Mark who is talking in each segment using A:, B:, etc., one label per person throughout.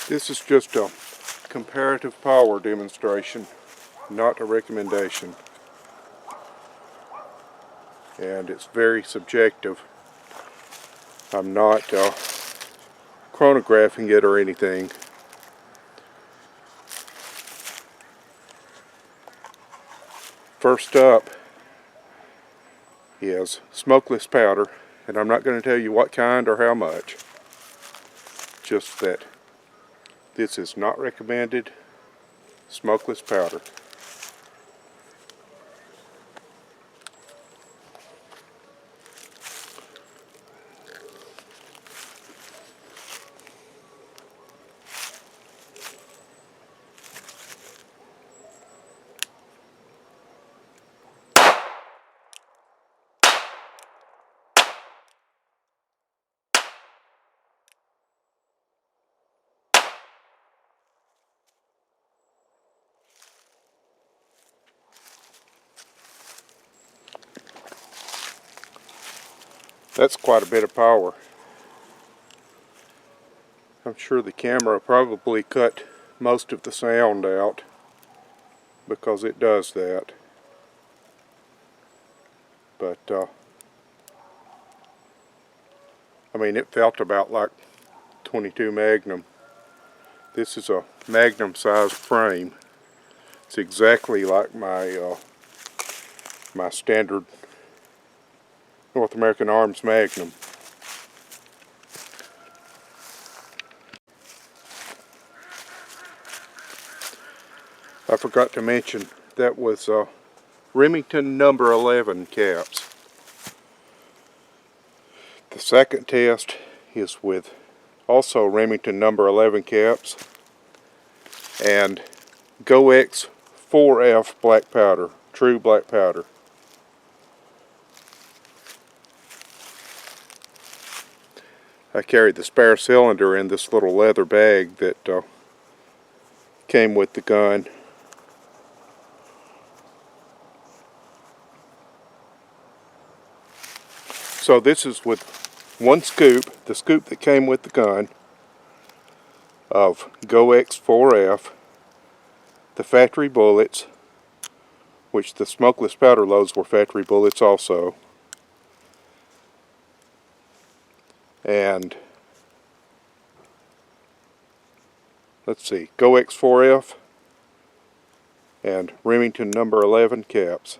A: This is just a comparative power demonstration, not a recommendation. And it's very subjective. I'm not chronographing it or anything. First up is smokeless powder, and I'm not going to tell you what kind or how much. Just that this is not recommended smokeless powder. That's quite a bit of power. I'm sure the camera probably cut most of the sound out because it does that. But I mean, it felt about like 22 Magnum. This is a Magnum sized frame. It's exactly like my my standard North American Arms Magnum. I forgot to mention that was Remington number 11 caps. The second test is with also Remington number 11 caps and GoX 4F black powder, true black powder. I carried the spare cylinder in this little leather bag that came with the gun. So this is with one scoop, the scoop that came with the gun, of GoX 4F, the factory bullets, which the smokeless powder loads were factory bullets also, and let's see, GoX 4F and Remington number 11 caps.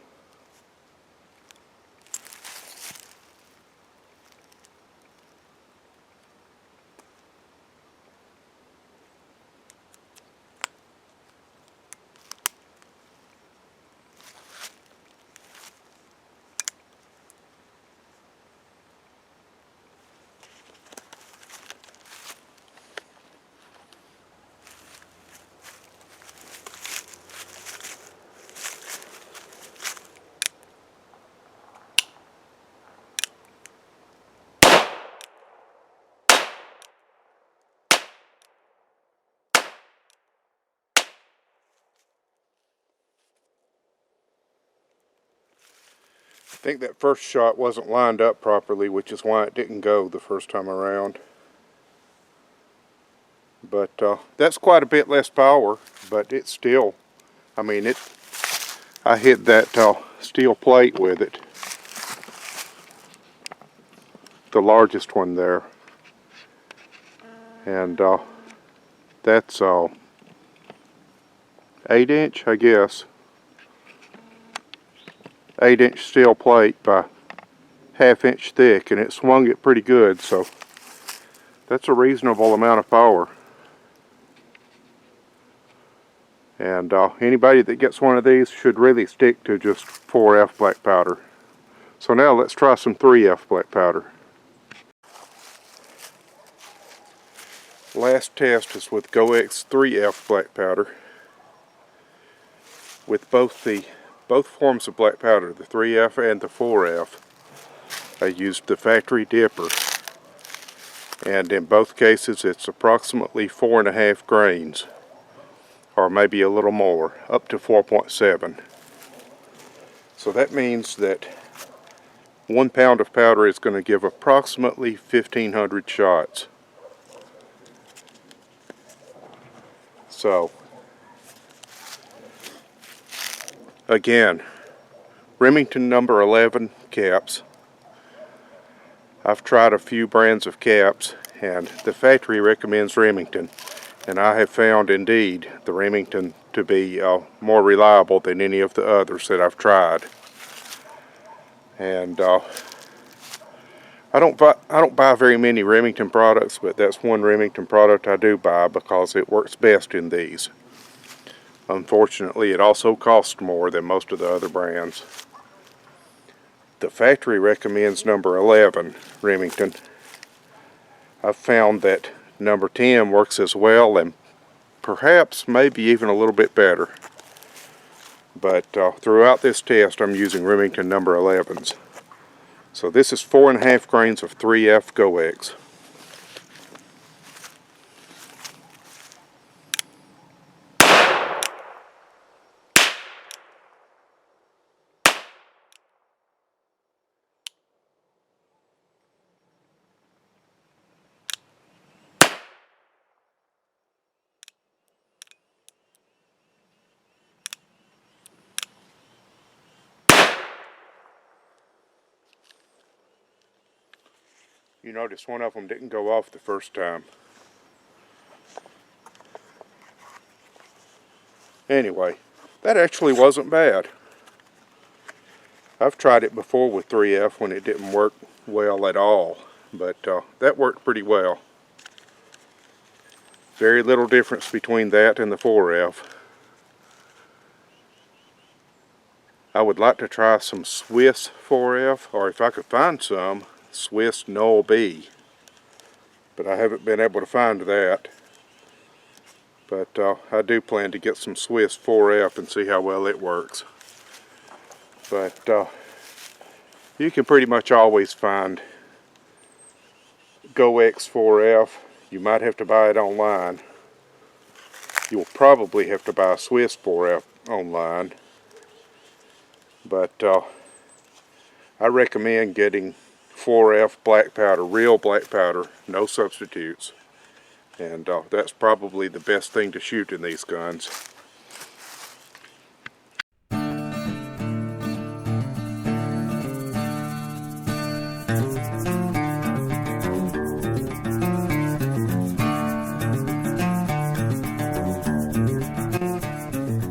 A: I think that first shot wasn't lined up properly, which is why it didn't go the first time around. But that's quite a bit less power, but it's still, I mean, I hit that steel plate with it, the largest one there, and that's 8-inch, I guess. 8-inch steel plate by 1/2 inch thick, and it swung it pretty good, so that's a reasonable amount of power. And anybody that gets one of these should really stick to just 4F black powder. So now let's try some 3F black powder. Last test is with GoX 3F black powder. With both forms of black powder, the 3F and the 4F, I used the factory dipper, and in both cases it's approximately 4.5 grains, or maybe a little more, up to 4.7. So that means that 1 pound of powder is going to give approximately 1,500 shots. So, again, Remington number 11 caps. I've tried a few brands of caps, and the factory recommends Remington, and I have found indeed the Remington to be more reliable than any of the others that I've tried. And I don't buy very many Remington products, but that's one Remington product I do buy because it works best in these. Unfortunately, it also costs more than most of the other brands. The factory recommends number 11 Remington. I've found that number 10 works as well, and perhaps maybe even a little bit better. But throughout this test I'm using Remington number 11s. So this is 4.5 grains of 3F Go-X. You notice one of them didn't go off the first time. Anyway, that actually wasn't bad. I've tried it before with 3F when it didn't work well at all, but that worked pretty well. Very little difference between that and the 4F. I would like to try some Swiss 4F, or if I could find some, Swiss NAA B. But I haven't been able to find that. But I do plan to get some Swiss 4F and see how well it works. But you can pretty much always find Go-X 4F. You might have to buy it online. You'll probably have to buy Swiss 4F online. But I recommend getting 4F black powder, real black powder, no substitutes. And that's probably the best thing to shoot in these guns.